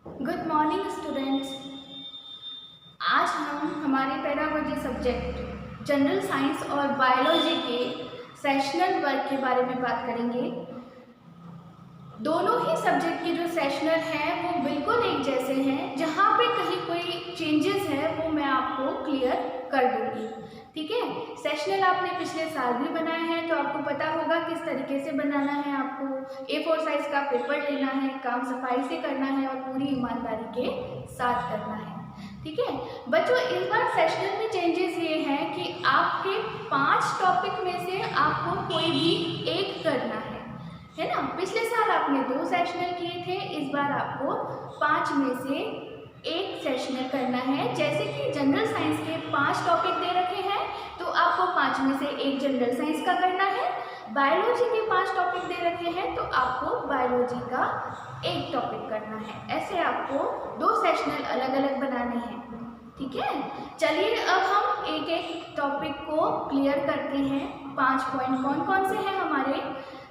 Good morning students. आज हम हमारे पेडागोजी सब्जेक्ट जनरल साइंस और बायोलॉजी के सेशनल वर्क के बारे में बात करेंगे। दोनों ही सब्जेक्ट के जो सेशनल हैं वो बिल्कुल एक जैसे हैं। जहाँ पे कहीं कोई चेंजेस है वो मैं आपको क्लियर कर दूँगी, ठीक है। सेशनल आपने पिछले साल भी बनाए हैं तो आपको पता होगा किस तरीके से बनाना है। आपको A4 साइज का पेपर लेना है, काम सफाई से करना है और पूरी ईमानदारी के साथ करना है, ठीक है। बच्चों, इस बार सेशनल में चेंजेस ये हैं कि आपके 5 टॉपिक में से आपको कोई भी एक करना है ना। पिछले साल आपने 2 सेशनल किए थे, इस बार आपको 5 में से एक सेशनल करना है। जैसे कि जनरल साइंस के 5 टॉपिक दे रखे हैं तो आपको 5 में से एक जनरल साइंस का करना है। बायोलॉजी के 5 टॉपिक दे रखे हैं तो आपको बायोलॉजी का एक टॉपिक करना है। ऐसे आपको 2 सेशनल अलग अलग बनाने हैं, ठीक है। चलिए अब हम एक एक टॉपिक को क्लियर करते हैं। 5 पॉइंट कौन कौन से हैं हमारे।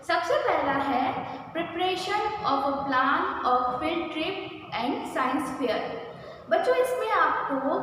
सबसे पहला है preparation of a plan of field trip and science fair. बच्चों, इसमें आपको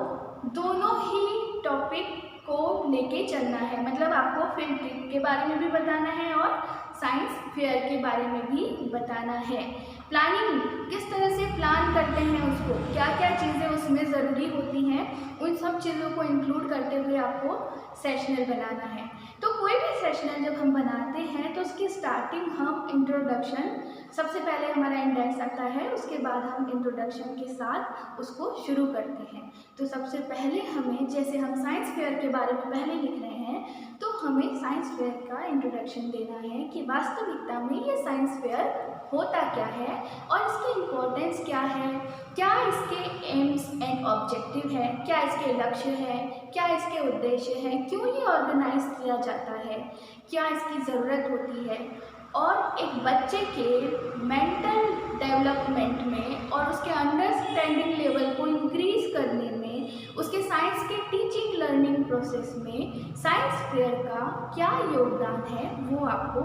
दोनों ही टॉपिक को लेके चलना है, मतलब आपको फील्ड ट्रिप के बारे में भी बताना है और साइंस फेयर के बारे में भी बताना है। प्लानिंग, किस तरह से प्लान करते हैं उसको, क्या क्या चीज़ें उसमें ज़रूरी होती हैं, उन सब चीज़ों को इंक्लूड करते हुए आपको सेशनल बनाना है। तो कोई भी सेशनल जब हम बनाते हैं तो उसकी स्टार्टिंग हम इंट्रोडक्शन, सबसे पहले हमारा इंडेक्स आता है, उसके बाद हम इंट्रोडक्शन के साथ उसको शुरू करते हैं। तो सबसे पहले हमें, जैसे हम साइंस फेयर के बारे में पहले लिख रहे हैं तो हमें साइंस फेयर का इंट्रोडक्शन देना है कि वास्तविकता में ये साइंस फेयर होता क्या है और इसकी इम्पोर्टेंस क्या है, क्या इसके एम्स एंड ऑब्जेक्टिव है, क्या इसके लक्ष्य है, क्या इसके उद्देश्य हैं, क्यों ये ऑर्गेनाइज किया जाता है, क्या इसकी ज़रूरत होती है, और एक बच्चे के मेंटल डेवलपमेंट में और उसके अंडरस्टैंडिंग लेवल को इंक्रीज करने में, उसके साइंस के टीचिंग लर्निंग प्रोसेस में साइंस फेयर का क्या योगदान है वो आपको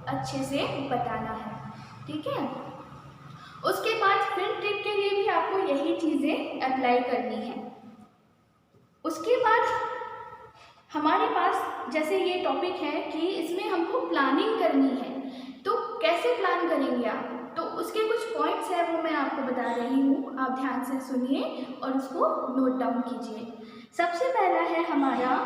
अच्छे से बताना है, ठीक है। उसके बाद फील्ड ट्रिप के लिए भी आपको यही चीज़ें अप्लाई करनी है। उसके बाद हमारे पास जैसे ये टॉपिक है कि इसमें हमको प्लानिंग करनी है, तो कैसे प्लान करेंगे आप, तो उसके कुछ पॉइंट्स हैं वो मैं आपको बता रही हूँ, आप ध्यान से सुनिए और उसको नोट डाउन कीजिए। सबसे पहला है हमारा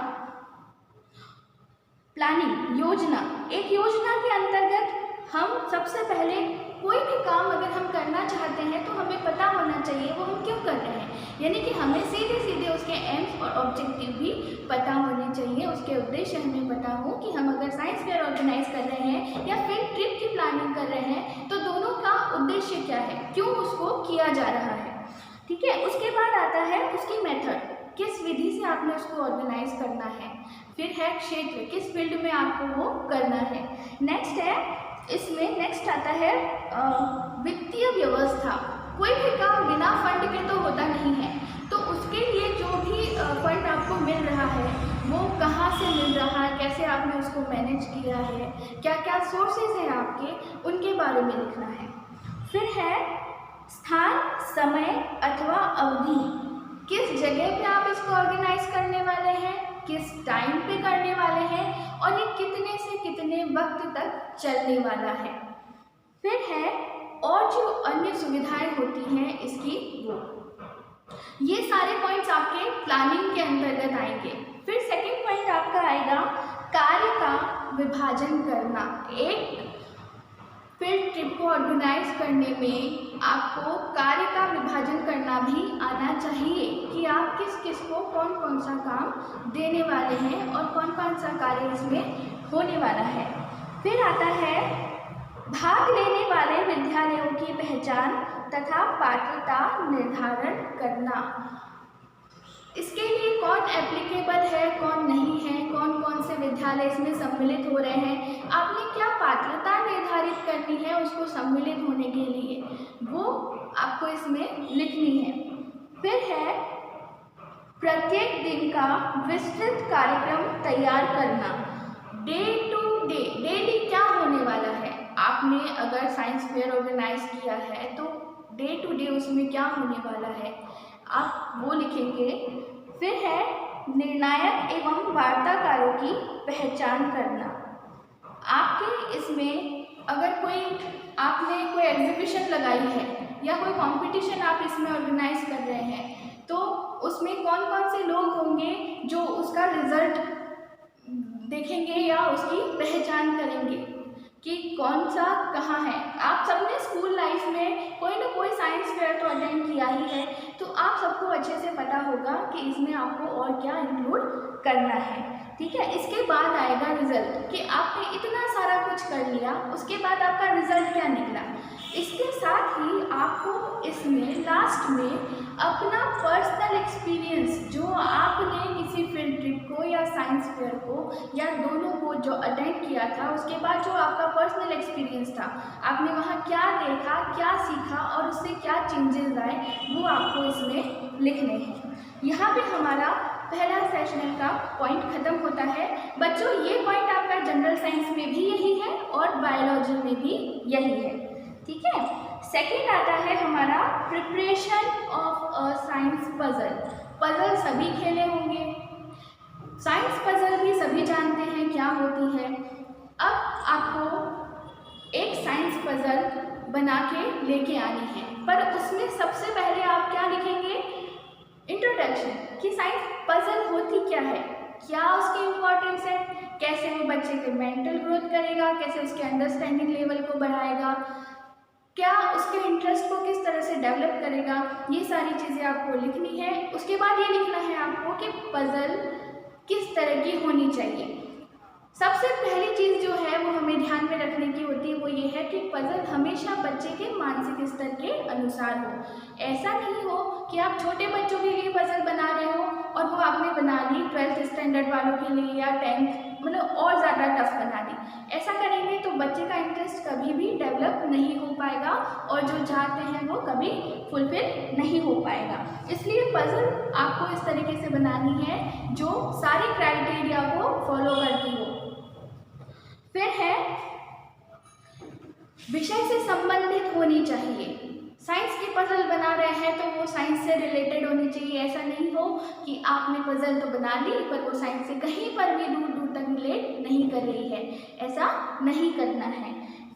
प्लानिंग, योजना। एक योजना के अंतर्गत हम सबसे पहले कोई भी काम अगर हम करना चाहते हैं तो हमें पता होना चाहिए वो हम क्यों कर रहे हैं, यानी कि हमें सीधे सीधे उसके एम्स और ऑब्जेक्टिव भी पता होने चाहिए, उसके उद्देश्य हमें पता हो कि हम अगर साइंस फेयर ऑर्गेनाइज कर रहे हैं या फिर ट्रिप की प्लानिंग कर रहे हैं तो दोनों का उद्देश्य क्या है, क्यों उसको किया जा रहा है, ठीक है। उसके बाद आता है उसकी मेथड, किस विधि से आपने उसको ऑर्गेनाइज करना है। फिर है क्षेत्र, किस फील्ड में आपको वो करना है। नेक्स्ट है, इसमें नेक्स्ट आता है वित्तीय व्यवस्था। कोई भी काम बिना फंड के तो होता नहीं है, तो उसके लिए जो भी फंड आपको मिल रहा है वो कहाँ से मिल रहा है, कैसे आपने उसको मैनेज किया है, क्या क्या सोर्सेज हैं आपके, उनके बारे में लिखना है। फिर है स्थान, समय अथवा अवधि, किस जगह पे आप इसको ऑर्गेनाइज करने वाले हैं, किस टाइम पे करने वाले हैं और ये कितने से कितने वक्त तक चलने वाला है। फिर है और जो अन्य सुविधाएं होती हैं इसकी, वो ये सारे पॉइंट्स आपके प्लानिंग के अंतर्गत आएंगे। फिर सेकंड पॉइंट आपका आएगा कार्य का विभाजन करना। एक फील्ड ट्रिप को ऑर्गेनाइज करने में आपको कार्य का विभाजन करना भी आना चाहिए कि आप किस किस को कौन कौन सा काम देने वाले हैं और कौन कौन सा कार्य इसमें होने वाला है। फिर आता है भाग लेने वाले विद्यालयों की पहचान तथा पात्रता निर्धारण करना। इसके लिए कौन एप्लीकेबल है, कौन नहीं है, कौन कौन से विद्यालय इसमें सम्मिलित हो रहे हैं, आपने क्या पात्रता निर्धारित करनी है उसको सम्मिलित होने के लिए, वो आपको इसमें लिखनी है। फिर है प्रत्येक दिन का विस्तृत कार्यक्रम तैयार करना। डे टू डे, डेली क्या होने वाला है। आपने अगर साइंस फेयर ऑर्गेनाइज किया है तो डे टू डे उसमें क्या होने वाला है, आप वो लिखेंगे। फिर है निर्णायक एवं वार्ताकारों की पहचान करना। आपके इसमें अगर आपने कोई एग्जीबिशन लगाई है या कोई कंपटीशन आप इसमें ऑर्गेनाइज कर रहे हैं, तो उसमें कौन कौन से लोग होंगे जो उसका रिजल्ट देखेंगे या उसकी पहचान करेंगे कि कौन सा कहाँ है। आप सबने स्कूल लाइफ में कोई ना कोई साइंस फेयर तो अटेंड किया ही है, तो आप सबको अच्छे से पता होगा कि इसमें आपको और क्या इंक्लूड करना है। ठीक है, इसके बाद आएगा रिजल्ट कि आपने इतना सारा कुछ कर लिया, उसके बाद आपका रिजल्ट क्या निकला। इसके साथ ही आपको इसमें लास्ट में अपना पर्सनल एक्सपीरियंस जो आपने किसी फील्ड ट्रिप को या साइंस फेयर को या दोनों को जो अटेंड किया था, उसके बाद जो आपका पर्सनल एक्सपीरियंस था, आपने वहाँ क्या देखा, क्या सीखा और उससे क्या चेंजेस आए, वो आपको इसमें लिखने हैं। यहाँ पे हमारा पहला सेशनल का पॉइंट खत्म होता है। बच्चों, ये पॉइंट आपका जनरल साइंस में भी यही है और बायोलॉजी में भी यही है। ठीक है, सेकंड आता है हमारा preparation of a science puzzle. Puzzle सभी खेले होंगे, साइंस पजल भी सभी जानते हैं क्या होती है। अब आपको एक साइंस पजल बना के लेके आनी है, पर उसमें सबसे पहले आप क्या लिखेंगे, इंट्रोडक्शन, कि साइंस पजल होती क्या है, क्या उसकी इम्पोर्टेंस है, कैसे वो बच्चे के मेंटल ग्रोथ करेगा, कैसे उसके अंडरस्टैंडिंग लेवल को बढ़ाएगा, क्या उसके इंटरेस्ट को किस तरह से डेवलप करेगा, ये सारी चीज़ें आपको लिखनी है। उसके बाद ये लिखना है आपको कि पजल किस तरह की होनी चाहिए। सबसे पहली चीज़ जो है वो हमें ध्यान में रखने की होती है, वो ये है कि पजल हमेशा बच्चे के मानसिक स्तर के अनुसार हो। ऐसा नहीं हो कि आप छोटे बच्चों के लिए पजल बना रहे हो और वो आपने बना ली 12th स्टैंडर्ड वालों के लिए या 10th, मतलब और ज़्यादा टफ बना दी। ऐसा करेंगे तो बच्चे का इंटरेस्ट कभी भी डेवलप नहीं हो पाएगा और जो चाहते हैं वो कभी फुलफिल नहीं हो पाएगा। इसलिए पजल आपको इस तरीके से बनानी है जो सारे क्राइटेरिया को फॉलो करती हो। फिर है विषय से संबंधित होनी चाहिए। साइंस की पजल बना रहे हैं तो वो साइंस से रिलेटेड होनी चाहिए। ऐसा नहीं हो कि आपने पजल तो बना ली पर वो साइंस से कहीं पर भी दूर दूर तक रिलेट नहीं कर रही है, ऐसा नहीं करना है।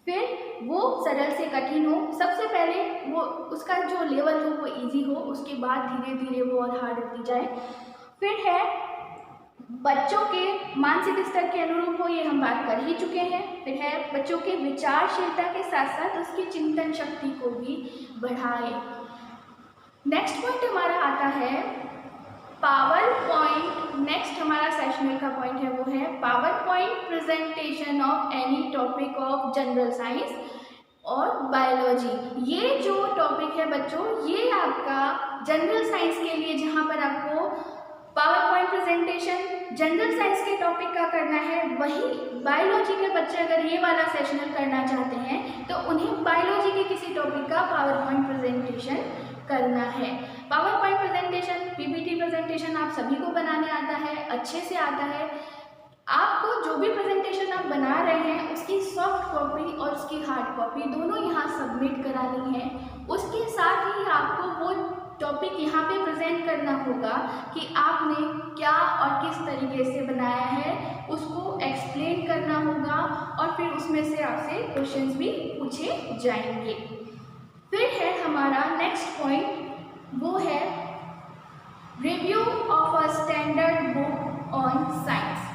फिर वो सरल से कठिन हो, सबसे पहले वो उसका जो लेवल हो वो इजी हो, उसके बाद धीरे धीरे वो और हार्ड होती जाए। फिर है बच्चों के मानसिक स्तर के अनुरूप हो, ये हम बात कर ही चुके हैं। फिर है बच्चों के विचारशीलता के साथ साथ उसकी चिंतन शक्ति को भी बढ़ाए। नेक्स्ट पॉइंट हमारा आता है पावर पॉइंट। नेक्स्ट हमारा सेशनल का पॉइंट है वो है power point presentation of any topic of general science और बायोलॉजी। ये जो टॉपिक है बच्चों, ये आपका जनरल साइंस के लिए, जहाँ पर आपको power point presentation general science के टॉपिक का करना है, वही बायोलॉजी के बच्चे अगर ये वाला सेशनल करना चाहते हैं तो उन्हें बायोलॉजी के किसी टॉपिक का पावर पॉइंट प्रेजेंटेशन करना है। Power point presentation, PPT presentation आप सभी को बनाने आता है, अच्छे से आता है। आपको जो भी प्रेजेंटेशन आप बना रहे हैं उसकी सॉफ्ट कॉपी और उसकी हार्ड कॉपी दोनों यहाँ सबमिट करानी है। उसके साथ ही आपको वो टॉपिक यहाँ पे प्रेजेंट करना होगा कि आपने क्या और किस तरीके से बनाया है, उसको एक्सप्लेन करना होगा और फिर उसमें से आपसे क्वेश्चंस भी पूछे जाएंगे। फिर है हमारा नेक्स्ट पॉइंट, वो है review of a standard book on science.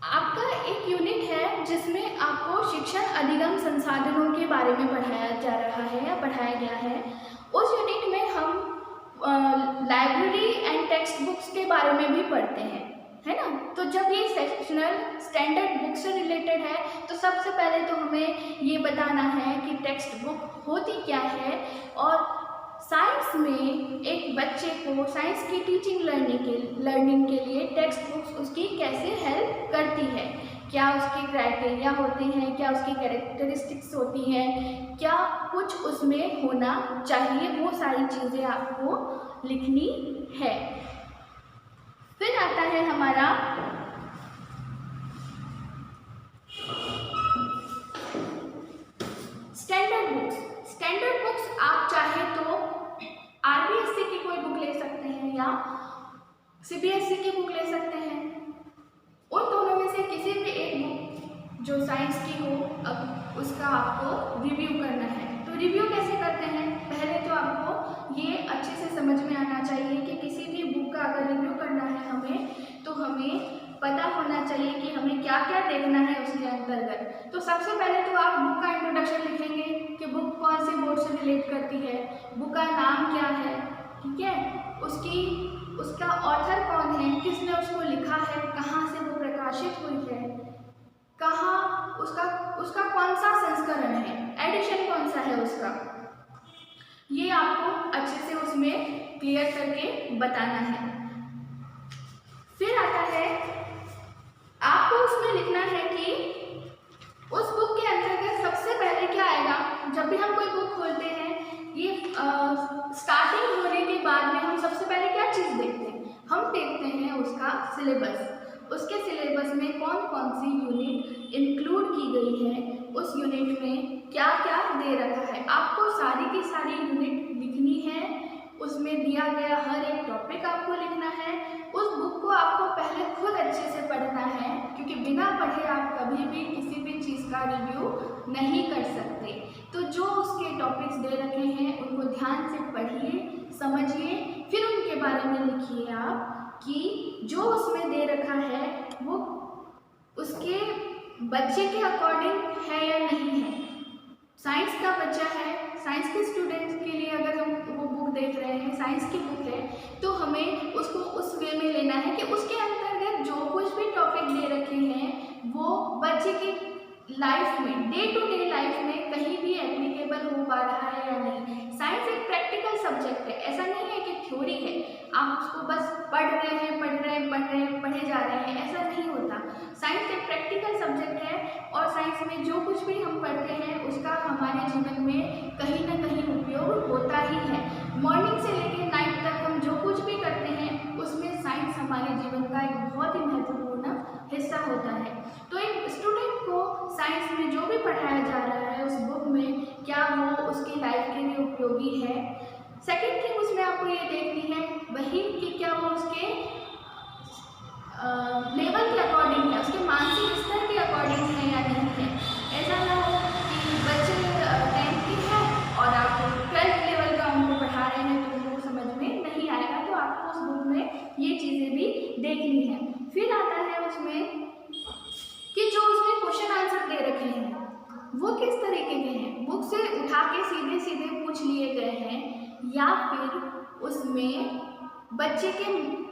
आपका एक यूनिट है जिसमें आपको शिक्षण अधिगम संसाधनों के बारे में पढ़ाया जा रहा है या पढ़ाया गया है। उस यूनिट में हम लाइब्रेरी एंड टेक्स्ट बुक्स के बारे में भी पढ़ते हैं, है ना। तो जब ये सेक्शनल स्टैंडर्ड बुक से रिलेटेड है तो सबसे पहले तो हमें ये बताना है कि टेक्स्ट बुक होती क्या है और साइंस में एक बच्चे को साइंस की टीचिंग लर्निंग के लिए टेक्स्ट बुक्स उसकी कैसे हेल्प करती है, क्या उसके क्राइटेरिया होते हैं, क्या उसकी कैरेक्टरिस्टिक्स होती हैं, क्या कुछ उसमें होना चाहिए, वो सारी चीज़ें आपको लिखनी है। फिर आता है हमारा स्टैंडर्ड स्टैंडर्ड बुक्स आप चाहे तो आरबीएससी की कोई बुक ले सकते हैं या सीबीएसई की बुक ले सकते हैं। उन दोनों में से किसी भी एक बुक जो साइंस की हो, अब उसका आपको रिव्यू करना है। तो रिव्यू कैसे करते हैं, पहले तो आपको ये अच्छे से समझ में आना चाहिए कि किसी भी बुक का अगर रिव्यू करना है हमें, तो हमें पता होना चाहिए कि हमें क्या क्या देखना है उसके अंतर्गत। तो सबसे पहले तो आप बुक का इंट्रोडक्शन लिखेंगे कि बुक कौन से बोर्ड से रिलेट करती है, बुक का नाम क्या है, ठीक है, उसका ऑथर कौन है, किसने उसको लिखा है, कहाँ से वो प्रकाशित हुई है, कहाँ उसका कौन सा संस्करण है, एडिशन कौन सा है उसका, ये आपको अच्छे से उसमें क्लियर करके बताना है। फिर आता है आपको उसमें लिखना है कि उस बुक के अंतर्गत सबसे पहले क्या आएगा। जब भी हम कोई बुक खोलते हैं, ये स्टार्टिंग होने के बाद में हम सबसे पहले क्या चीज़ देखते हैं, हम देखते हैं उसका सिलेबस। उसके सिलेबस में कौन कौन सी यूनिट इंक्लूड की गई है, उस यूनिट में क्या क्या दे रखा है। आपको सारी की सारी यूनिट लिखनी है, उसमें दिया गया हर एक टॉपिक आपको लिखना है। उस बुक को आपको पहले खुद अच्छे से पढ़ना है, क्योंकि बिना पढ़े आप कभी भी किसी भी चीज़ का रिव्यू नहीं कर सकते। तो जो उसके टॉपिक्स दे रखे हैं उनको ध्यान से पढ़िए, समझिए, फिर उनके बारे में लिखिए आप कि जो उसमें दे रखा है वो उसके बच्चे के अकॉर्डिंग है या नहीं है। साइंस का बच्चा है, साइंस के स्टूडेंट्स के लिए अगर हम वो बुक देख रहे हैं, साइंस की बुक है, तो हमें उसको उस वे में लेना है कि उसके अंतर्गत जो कुछ भी टॉपिक दे रखे हैं वो बच्चे की लाइफ में, डे टू डे लाइफ में कहीं भी एप्लीकेबल हो पा रहा है या नहीं। साइंस एक प्रैक्टिकल सब्जेक्ट है, ऐसा नहीं है कि थ्योरी है, आप उसको बस पढ़े जा रहे हैं, ऐसा नहीं होता। साइंस एक प्रैक्टिकल सब्जेक्ट है और साइंस में जो कुछ भी हम पढ़ते हैं उसका हमारे जीवन में कहीं ना कहीं उपयोग होता ही है। मॉर्निंग से लेकर नाइट तक हम जो कुछ भी करते हैं उसमें साइंस हमारे जीवन का एक बहुत ही महत्वपूर्ण हिस्सा होता है। तो एक स्टूडेंट को साइंस में जो भी पढ़ाया जा रहा है उस बुक में क्या वो उसकी लाइफ के लिए उपयोगी है। सेकेंड थिंग उसमें आपको ये देखनी है वही कि क्या वो उसके लेवल के अकॉर्डिंग है, उसके मानसिक स्तर के अकॉर्डिंग है या नहीं है। ऐसा ना हो कि बच्चे 10th की है और आप 12th लेवल का उनको पढ़ा रहे हैं तो उनको समझ में नहीं आएगा। तो आपको उस बुक में ये चीज़ें भी देखनी है। फिर आता है उसमें कि जो उसमें क्वेश्चन आंसर दे रखे हैं वो किस तरीके के हैं, बुक से उठा के सीधे सीधे पूछ लिए गए हैं या फिर उसमें बच्चे के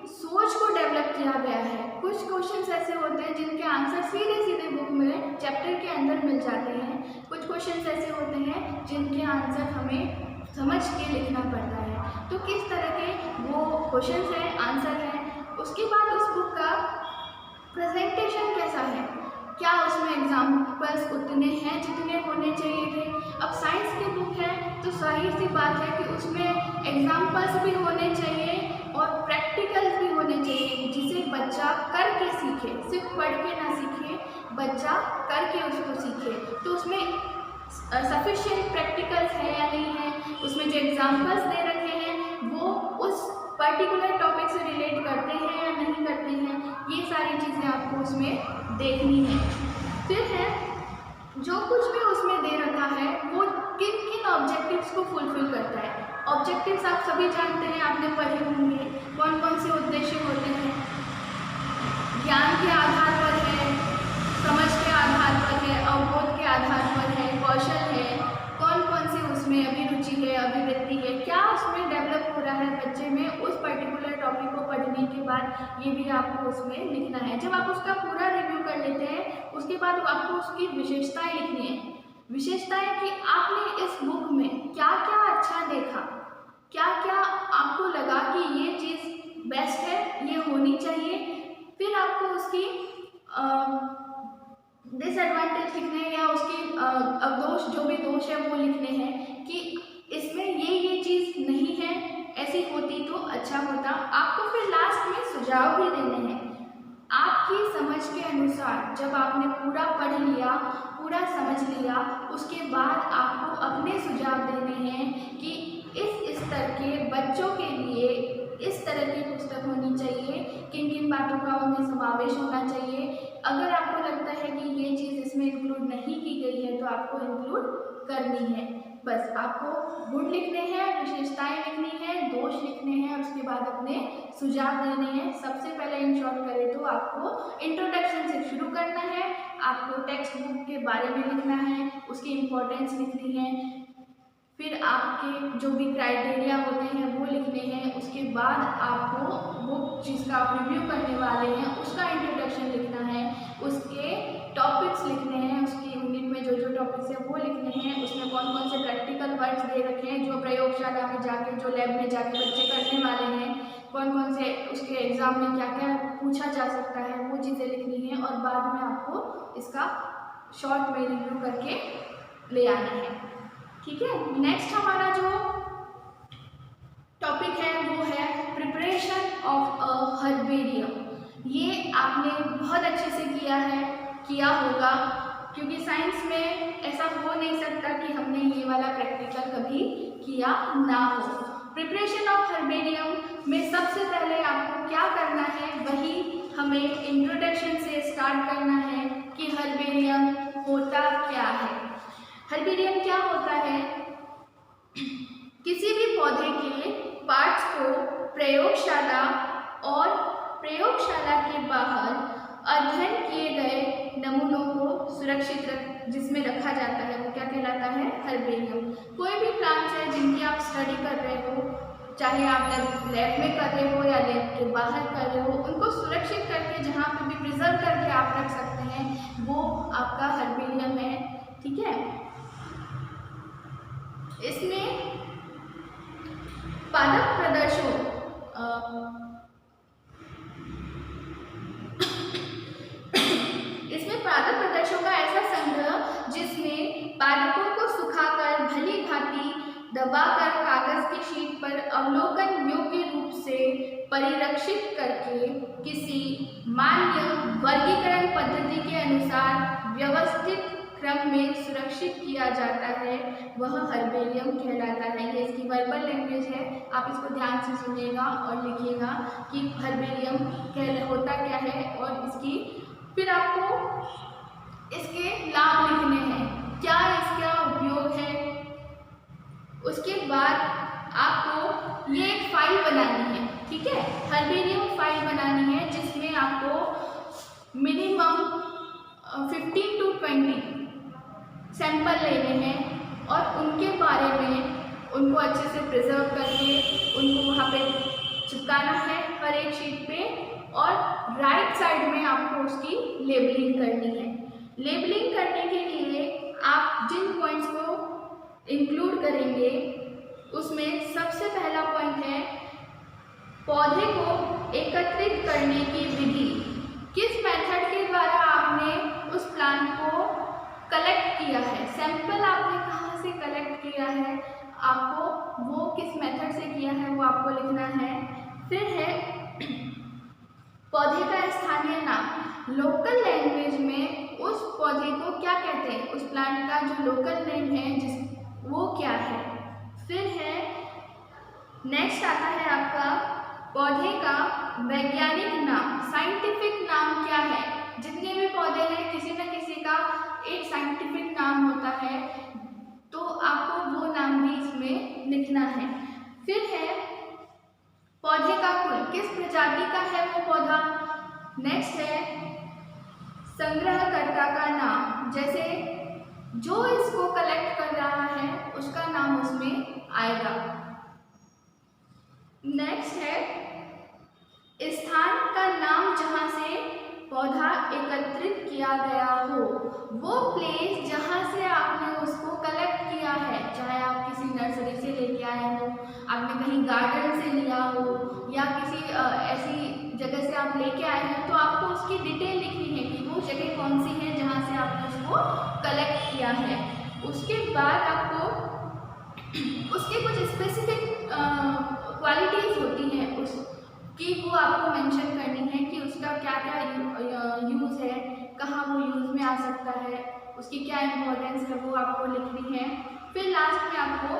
सोच को डेवलप किया गया है। कुछ क्वेश्चंस ऐसे होते हैं जिनके आंसर सीधे सीधे बुक में चैप्टर के अंदर मिल जाते हैं, कुछ क्वेश्चंस ऐसे होते हैं जिनके आंसर हमें समझ के लिखना पड़ता है। तो किस तरह के वो क्वेश्चंस हैं, आंसर हैं। उसके बाद उस बुक का प्रेजेंटेशन कैसा है, क्या उसमें एग्जाम्पल्स उतने हैं जितने होने चाहिए थे। अब साइंस की बुक है तो जाहिर सी बात है कि उसमें एग्जाम्पल्स भी होने चाहिए और प्रैक्टिकल्स भी होने चाहिए, जिसे बच्चा करके सीखे, सिर्फ पढ़ के ना सीखे, बच्चा करके उसको सीखे। तो उसमें सफिशिएंट प्रैक्टिकल्स है या नहीं है, उसमें जो एग्जाम्पल्स दे रखे हैं वो उस पर्टिकुलर टॉपिक से रिलेट करते हैं या नहीं करते हैं, ये सारी चीज़ें आपको उसमें देखनी है। फिर है जो कुछ भी उसमें दे रखा है वो किन किन ऑब्जेक्टिव्स को फुलफिल करता है। ऑब्जेक्टिव्स आप सभी जानते हैं, आपने पढ़े होंगे, कौन कौन से उद्देश्य होते हैं। ज्ञान के आधार पर है, समझ के आधार पर है, अवबोध के आधार पर है, कौशल है, कौन कौन से उसमें अभिरुचि है, अभिव्यक्ति है, क्या उसमें डेवलप हो रहा है बच्चे में उस पर्टिकुलर टॉपिक को पढ़ने के बाद, ये भी आपको उसमें लिखना है। जब आप उसका पूरा रिव्यू कर लेते हैं उसके बाद आपको उसकी विशेषताएं लिखनी है। विशेषताएं कि आपने इस बुक में क्या क्या अच्छा देखा, क्या क्या आपको लगा कि ये चीज़ बेस्ट है, ये होनी चाहिए। फिर आपको उसकी डिसएडवांटेज लिखने हैं या उसकी अवदोष, जो भी दोष है वो लिखने हैं कि इसमें ये चीज़ नहीं है, ऐसी होती तो अच्छा होता। आपको फिर लास्ट में सुझाव भी देने हैं आपकी समझ के अनुसार। जब आपने पूरा पढ़ लिया, पूरा समझ लिया, उसके बाद आपको अपने सुझाव देने हैं कि इस स्तर के बच्चों के लिए इस तरह की पुस्तक होनी चाहिए, किन किन बातों का उनमें समावेश होना चाहिए। अगर आपको लगता है कि ये चीज़ इसमें इंक्लूड नहीं की गई है तो आपको इंक्लूड करनी है। बस आपको गुण लिखने हैं, विशेषताएं लिखनी है, दोष लिखने हैं, उसके बाद अपने सुझाव देने हैं। सबसे पहले इन शॉर्ट करें तो आपको इंट्रोडक्शन से शुरू करना है, आपको टेक्स्ट बुक के बारे में लिखना है, उसकी इम्पोर्टेंस लिखनी है, फिर आपके जो भी क्राइटेरिया होते हैं वो लिखने हैं। उसके बाद आपको बुक जिसका आप रिव्यू करने वाले हैं उसका इंट्रोडक्शन लिखना है, उसके टॉपिक्स लिखने हैं, उसकी यूनिट में जो जो टॉपिक्स हैं वो लिखने हैं, उसमें कौन कौन से प्रैक्टिकल वर्क्स दे रखे हैं जो प्रयोगशाला में जाके, जो लैब में जाके बच्चे करने वाले हैं, कौन कौन से उसके एग्ज़ाम में क्या क्या पूछा जा सकता है, वो चीज़ें लिखनी है। और बाद में आपको इसका शॉर्ट में रिव्यू करके ले आना है। ठीक है, नेक्स्ट हमारा जो टॉपिक है वो है प्रिपरेशन ऑफ अ हर्बेरियम। ये आपने बहुत अच्छे से किया होगा, क्योंकि साइंस में ऐसा हो नहीं सकता कि हमने ये वाला प्रैक्टिकल कभी किया ना हो। प्रिपरेशन ऑफ हर्बेरियम में सबसे पहले आपको क्या करना है, वही हमें इंट्रोडक्शन से स्टार्ट करना है कि हर्बेरियम होता क्या है। हर्बेरियम क्या होता है? किसी भी पौधे के पार्ट्स को प्रयोगशाला और प्रयोगशाला के बाहर अध्ययन किए गए नमूनों को सुरक्षित जिसमें रखा जाता है वो क्या कहलाता है? हर्बेरियम। कोई भी प्लांट्स है जिनकी आप स्टडी कर रहे हो, चाहे आप लैब में कर रहे हो या लैब के बाहर कर रहे हो, उनको सुरक्षित करके जहाँ पे भी प्रिजर्व करके आप रख सकते हैं वो आपका हर्बेरियम है। ठीक है, इसमें पादप प्रदर्शों का ऐसा संग्रह जिसमें पादपों को सुखाकर भली भांति दबाकर कागज की शीट पर अवलोकन योग्य रूप से परिरक्षित करके किसी मान्य वर्गीकरण पद्धति के अनुसार व्यवस्थित क्रम में सुरक्षित किया जाता है, वह हर्बेरियम कहलाता है। ये इसकी वर्बल लैंग्वेज है, आप इसको ध्यान से सुनिएगा और लिखिएगा कि हर्बेरियम होता क्या है। और इसकी फिर आपको इसके लाभ लिखने हैं, क्या इसका उपयोग है। उसके बाद आपको ये एक फाइल बनानी है। ठीक है, हर्बेरियम फाइल बनानी है जिसमें आपको मिनिमम 15 to 20 सैंपल लेने हैं और उनके बारे में उनको अच्छे से प्रिजर्व करके उनको वहाँ पे चिपकाना है हर एक शीट पे। और राइट साइड में आपको उसकी लेबलिंग करनी है। लेबलिंग करने के लिए आप जिन पॉइंट्स को इंक्लूड करेंगे उसमें सबसे पहला पॉइंट है पौधे को एकत्रित करने की विधि। किस मेथड के द्वारा आपने उस प्लांट को कलेक्ट किया है, सैंपल आपने कहाँ से कलेक्ट किया है, आपको वो किस मेथड से किया है वो आपको लिखना है। फिर है पौधे का स्थानीय नाम। लोकल लैंग्वेज में उस पौधे को क्या कहते हैं, उस प्लांट का जो लोकल नेम है वो क्या है। फिर है नेक्स्ट आता है आपका पौधे का वैज्ञानिक नाम, साइंटिफिक नाम क्या है। जितने भी पौधे हैं किसी न किसी का एक साइंटिफिक नाम होता है, तो आपको वो नाम भी इसमें लिखना है। फिर है पौधे का कुल, किस प्रजाति का है वो पौधा। नेक्स्ट है संग्रहकर्ता का नाम, जैसे जो इसको कलेक्ट कर रहा है उसका नाम उसमें आएगा। नेक्स्ट है स्थान का नाम जहाँ से पौधा एकत्रित किया गया हो, वो प्लेस जहाँ से आपने उसको कलेक्ट किया है, चाहे आप किसी नर्सरी से लेके आए हो, आपने कहीं गार्डन से लिया हो या किसी ऐसी जगह से आप लेके आए हैं, तो आपको उसकी डिटेल लिखनी है कि वो जगह कौन सी है जहाँ से आपने उसको कलेक्ट किया है। उसके बाद आपको उसके कुछ स्पेसिफिक क्वालिटीज़ होती हैं उसकी, वो आपको मेंशन करनी है कि उसका क्या क्या यूज़ है, कहाँ वो यूज़ में आ सकता है, उसकी क्या इम्पोर्टेंस है वो आपको लिखनी है। फिर लास्ट में आपको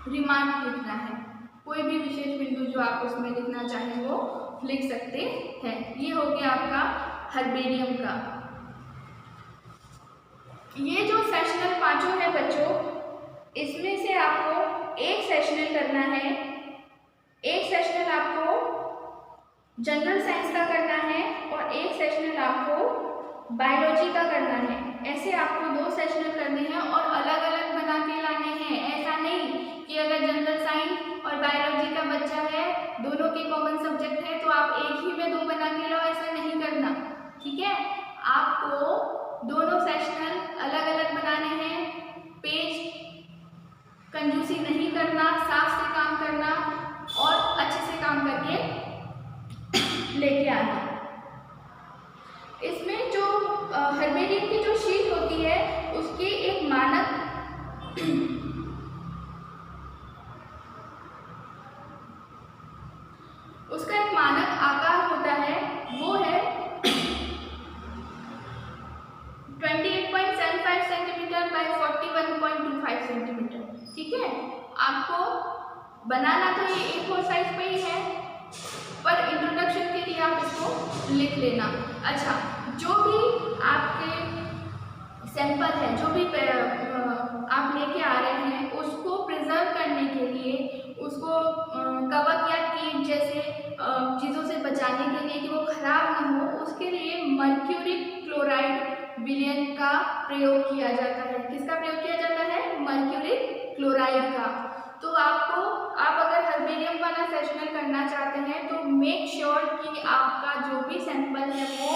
रिमार्क लिखना है, कोई भी विशेष बिंदु जो आप उसमें लिखना चाहें वो लिख सकते हैं। ये हो गया आपका हर्बेरियम का। ये जो सेशनल पांचों है बच्चों, इसमें से आपको एक सेशनल करना है, एक सेशनल आपको जनरल साइंस का करना है और एक सेशनल आपको बायोलॉजी का करना है। ऐसे आपको 2 सेशनल करने हैं और अलग अलग बना के लाने हैं। ऐसा नहीं कि अगर जनरल साइंस और बायोलॉजी का बच्चा है, दोनों के कॉमन सब्जेक्ट है, तो आप एक ही में 2 बना के लाओ, ऐसा नहीं करना, ठीक है। आपको दोनों सेशनल अलग अलग बनाने हैं, पेज कंजूसी नहीं करना, साफ से काम करना और अच्छे से काम करके लेके आना। इसमें जो हर्बेरियम की जो शीट होती है उसकी एक मानक उसका एक मानक आकार होता है, वो है 28.75 सेंटीमीटर बाय 41.25 सेंटीमीटर, ठीक है। आपको बनाना तो ये A4 साइज पे ही है, पर इंट्रोडक्शन के लिए आप इसको लिख लेना। अच्छा, जो भी आपके सैंपल है, जो भी आप लेके आ रहे हैं, उसको प्रिजर्व करने के लिए, उसको कवक या कीट जैसे चीज़ों से बचाने के लिए कि वो खराब ना हो, उसके लिए मर्क्यूरी क्लोराइड विलयन का प्रयोग किया जाता है। किसका प्रयोग किया जाता है? मर्क्यूरी क्लोराइड का। तो आप अगर हर्बेरियम वाला सेशनल करना चाहते हैं तो मेक श्योर कि आपका जो भी सैंपल है वो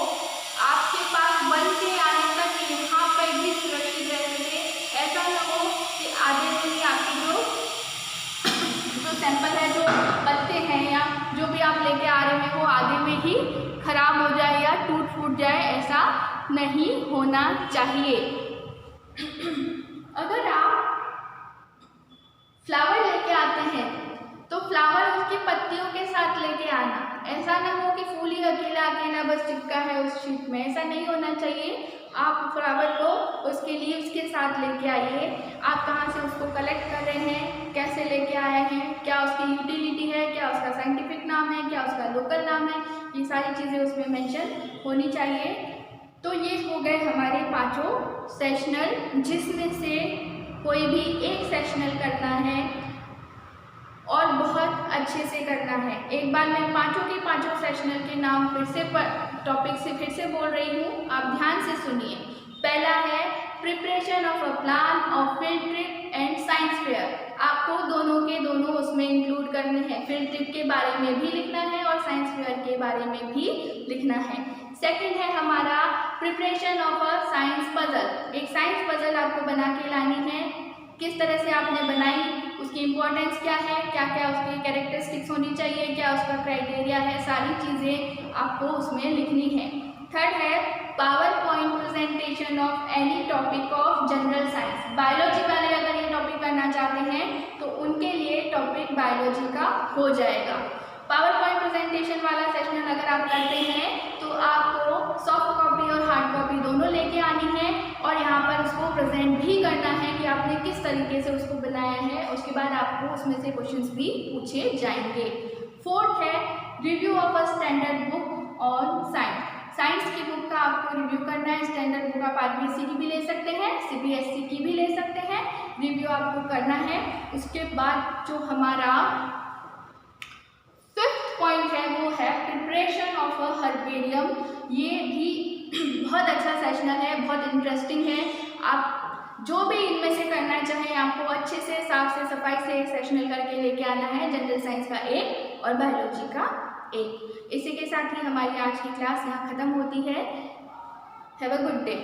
आपके पास बन के आने तक यहाँ पर भी सुरक्षित रह सके। ऐसा ना हो कि आधे में ही आपकी जो सैंपल है, जो पत्ते हैं या जो भी आप लेके आ रहे हैं, वो आधे में ही खराब हो जाए या टूट फूट जाए, ऐसा नहीं होना चाहिए। अगर आप फ्लावर लेके आते हैं तो फ्लावर उसकी पत्तियों के साथ लेके आना। ऐसा ना हो कि फूल ही अकेला अकेला बस चिपका है उस शीट में, ऐसा नहीं होना चाहिए। आप फ्लावर को उसके लीव्स के साथ लेके आइए। आप कहाँ से उसको कलेक्ट कर रहे हैं, कैसे लेके आए हैं, क्या उसकी यूटिलिटी है, क्या उसका साइंटिफिक नाम है, क्या उसका लोकल नाम है, ये सारी चीज़ें उसमें मेंशन होनी चाहिए। तो ये हो गए हमारे 5 सेशनल, जिसमें से कोई भी एक सेशनल करना है और बहुत अच्छे से करना है। एक बार मैं 5 के 5 सेशनल के नाम फिर से टॉपिक से फिर से बोल रही हूँ, आप ध्यान से सुनिए। पहला है preparation of a plan of field trip and science fair. आपको दोनों के दोनों उसमें इंक्लूड करने हैं। फील्ड ट्रिप के बारे में भी लिखना है और साइंस फेयर के बारे में भी लिखना है। सेकंड है हमारा preparation of a science puzzle. एक साइंस पजल आपको बना के लानी है। किस तरह से आपने बनाई, उसकी इम्पोर्टेंस क्या है, क्या क्या उसकी कैरेक्टरिस्टिक्स होनी चाहिए, क्या उसका क्राइटेरिया है, सारी चीज़ें आपको उसमें लिखनी है। थर्ड है power point presentation of any topic of general science. Biology वाले अगर ये टॉपिक करना चाहते हैं तो उनके लिए टॉपिक बायोलॉजी का हो जाएगा। पावर पॉइंट प्रेजेंटेशन वाला सेशन अगर आप करते हैं तो आपको सॉफ्ट कॉपी और हार्ड कॉपी दोनों लेके आनी है और यहाँ पर उसको प्रेजेंट भी करना है कि आपने किस तरीके से उसको बनाया है। उसके बाद आपको उसमें से क्वेश्चंस भी पूछे जाएंगे। फोर्थ है review of a standard book on science. Science की बुक का आपको रिव्यू करना है। स्टैंडर्ड बुक आप आरबीएससी की भी ले सकते हैं, सीबीएसई की भी ले सकते हैं, रिव्यू आपको करना है। उसके बाद जो हमारा फिफ्थ पॉइंट है वो है प्रिपरेशन ऑफ अ हर्बेरियम। ये भी बहुत अच्छा सेशनल है, बहुत इंटरेस्टिंग है। आप जो भी इनमें से करना चाहें, आपको अच्छे से साफ से सफाई से एक सेशनल करके लेके आना है। जनरल साइंस का एक और बायोलॉजी का एक। इसी के साथ ही हमारी आज की क्लास यहाँ ख़त्म होती है। Have a good day.